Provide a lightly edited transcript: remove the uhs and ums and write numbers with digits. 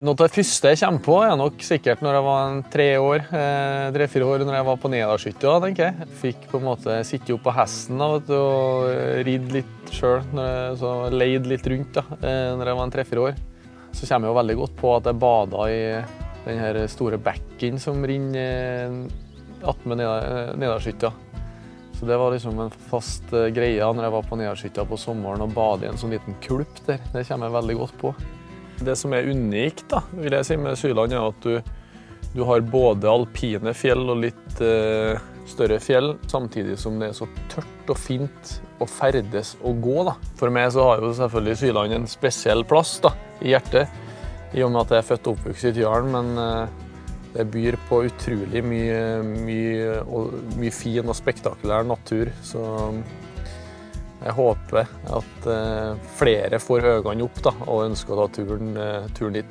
Noe av det første jeg kommer på nok sikkert når jeg var 3-4 år, når jeg var på Nedalshytta, tenker jeg. Fikk på en måte sitte opp på hesten og ridde litt selv, så leide litt rundt da, når jeg var 3-4 år. Så kommer jeg jo veldig godt på at jeg badet i denne store bekken som rinner attmed Nedalshytta. Så det var liksom en fast greie når jeg var på Nedalshytta på sommeren og badet i en sånn liten kulp der. Det kommer jeg veldig godt på. Det som er unikt da, vil jeg si med Syland er at du har både alpine fjell og litt større fjell, samtidig som det er så tørt og fint å ferdes og gå da. For meg så har jo selvfølgelig Syland en spesiell plass da, i hjertet, i og med at jeg er født og oppvokst i Tyren, men det byr på utrolig mye fin og spektakulær natur, så jeg håper at flere får øynene opp da, og ønsker å ta turen dit.